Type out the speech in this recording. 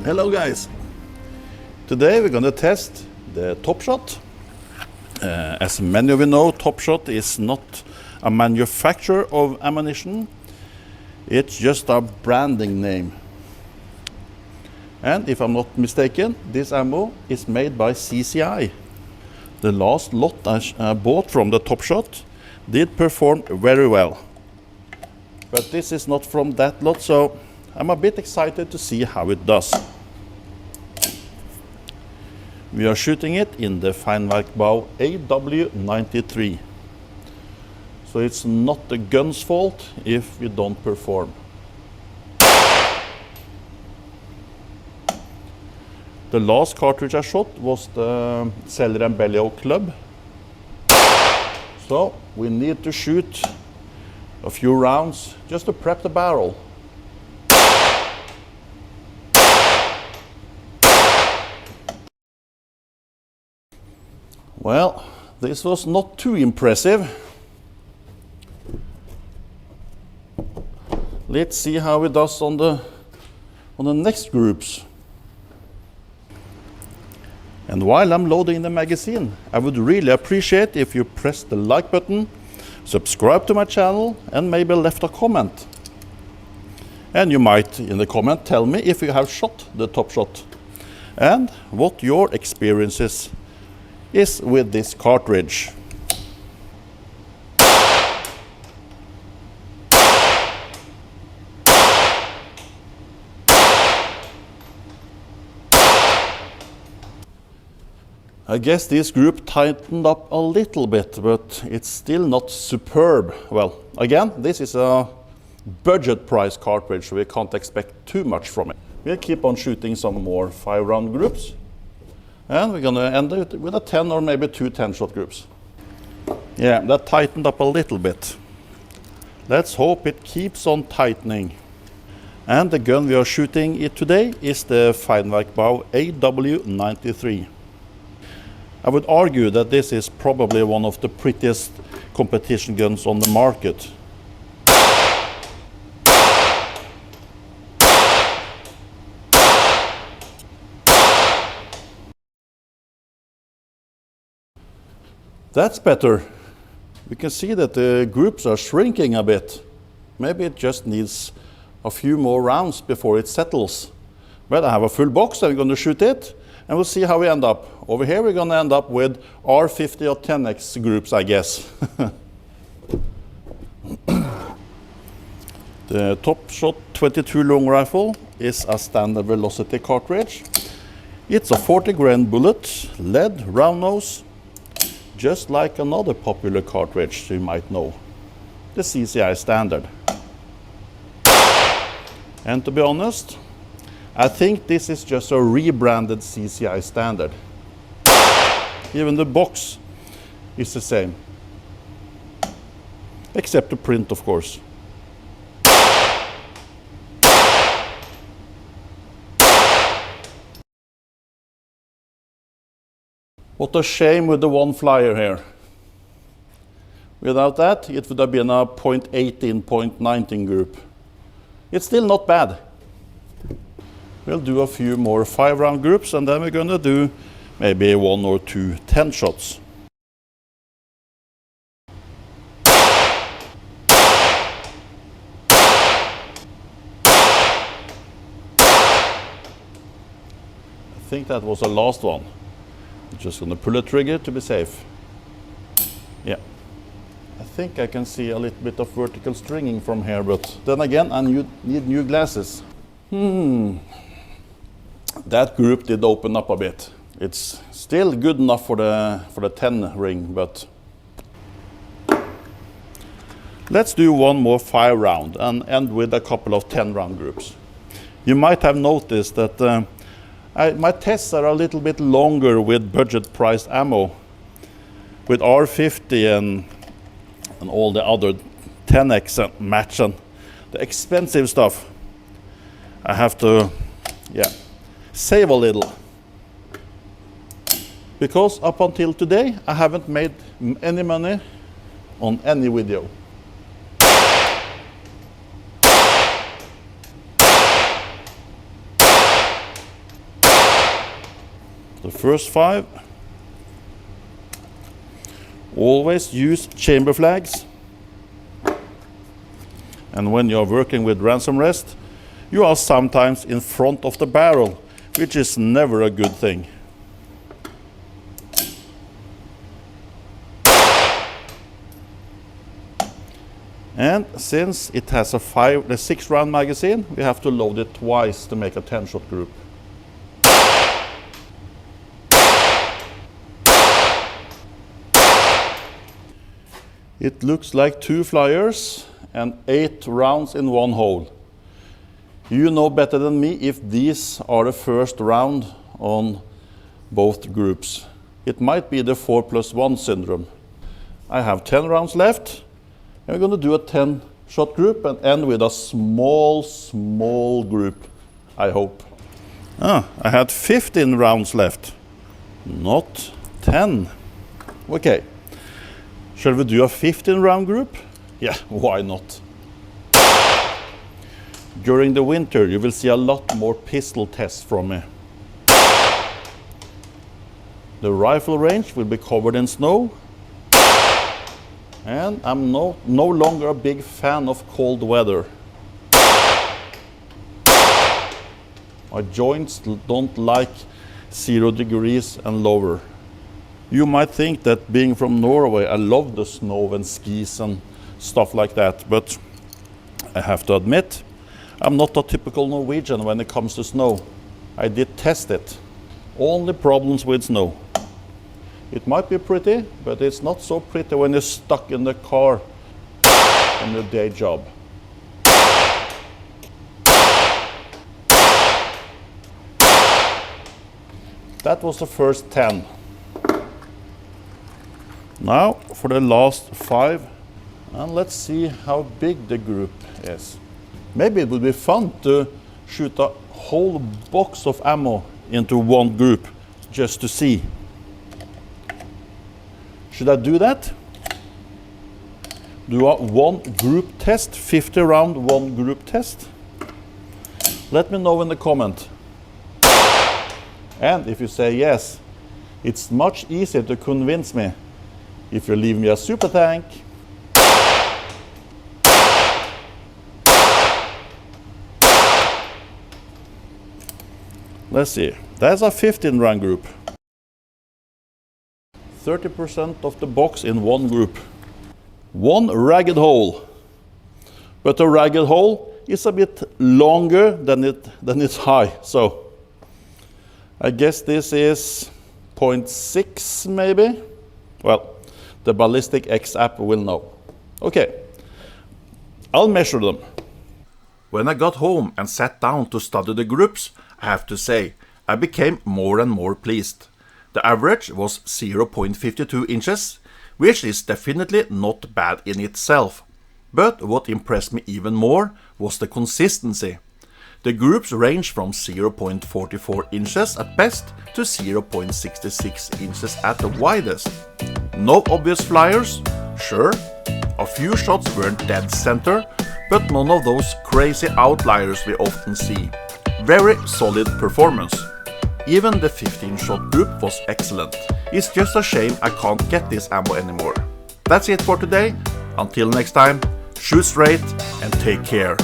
Hello guys! Today we're going to test the Top Shot. As many of you know, Top Shot is not a manufacturer of ammunition. It's just a branding name. And if I'm not mistaken, this ammo is made by CCI. The last lot I bought from the Top Shot did perform very well. But this is not from that lot, so I'm a bit excited to see how it does. We are shooting it in the Feinwerkbau AW93. So it's not the gun's fault if we don't perform. The last cartridge I shot was the Rebranded club. So we need to shoot a few rounds just to prep the barrel. Well, this was not too impressive. Let's see how it does on the next groups. And while I'm loading the magazine, I would really appreciate if you press the like button, subscribe to my channel, and maybe left a comment. And you might in the comment tell me if you have shot the Top Shot and what your experiences is with this cartridge. I guess this group tightened up a little bit, but it's still not superb. Well, again, this is a budget price cartridge, so we can't expect too much from it. We'll keep on shooting some more 5-round groups. And we're going to end it with a 10 or maybe 2 10-shot groups. Yeah, that tightened up a little bit. Let's hope it keeps on tightening. And the gun we are shooting it today is the Feinwerkbau AW93. I would argue that this is probably one of the prettiest competition guns on the market. That's better. We can see that the groups are shrinking a bit. Maybe it just needs a few more rounds before it settles. But I have a full box, I'm going to shoot it, and we'll see how we end up. Over here we're going to end up with R50 or 10x groups, I guess. The Top Shot 22 long rifle is a standard velocity cartridge. It's a 40 grain bullet, lead, round nose, just like another popular cartridge you might know, the CCI Standard. And to be honest, I think this is just a rebranded CCI Standard. Even the box is the same, except the print, of course. What a shame with the one flyer here. Without that, it would have been a 0.18, 0.19 group. It's still not bad. We'll do a few more 5-round groups, and then we're going to do maybe 1 or 2 10 shots. I think that was the last one. Just going to pull a trigger to be safe. Yeah. I think I can see a little bit of vertical stringing from here, but then again, I need new glasses. That group did open up a bit. It's still good enough for the 10 ring, but let's do one more 5-round and end with a couple of 10-round groups. You might have noticed that my tests are a little bit longer with budget-priced ammo, with R50 and all the other 10x match and the expensive stuff. I have to, save a little. Because up until today, I haven't made any money on any video. The first 5. Always use chamber flags. And when you are working with ransom rest, you are sometimes in front of the barrel, which is never a good thing. And since it has a 6-round magazine, we have to load it twice to make a 10-shot group. It looks like 2 flyers and 8 rounds in one hole. You know better than me if these are the first round on both groups. It might be the 4+1 syndrome. I have 10 rounds left. And we're going to do a 10-shot group and end with a small group, I hope. I had 15 rounds left, not 10. Okay. Shall we do a 15-round group? Yeah, why not? During the winter, you will see a lot more pistol tests from me. The rifle range will be covered in snow. And I'm no longer a big fan of cold weather. My joints don't like 0 degrees and lower. You might think that being from Norway, I love the snow and skis and stuff like that, but I have to admit, I'm not a typical Norwegian when it comes to snow. I did test it. Only problems with snow. It might be pretty, but it's not so pretty when you're stuck in the car on your day job. That was the first 10. Now for the last 5, and let's see how big the group is. Maybe it would be fun to shoot a whole box of ammo into one group just to see. Should I do that? Do a 1 group test, 50 round 1 group test? Let me know in the comment. And if you say yes, it's much easier to convince me if you leave me a super thank. Let's see, that's a 15 round group. 30% of the box in 1 group. 1 ragged hole. But the ragged hole is a bit longer than it's high. So I guess this is 0.6 maybe. Well, the Ballistic X app will know. Okay, I'll measure them. When I got home and sat down to study the groups, I have to say, I became more and more pleased. The average was 0.52 inches, which is definitely not bad in itself. But what impressed me even more was the consistency. The groups range from 0.44 inches at best to 0.66 inches at the widest. No obvious flyers, sure. A few shots weren't dead center, but none of those crazy outliers we often see. Very solid performance. Even the 15-shot group was excellent. It's just a shame I can't get this ammo anymore. That's it for today. Until next time, shoot straight and take care.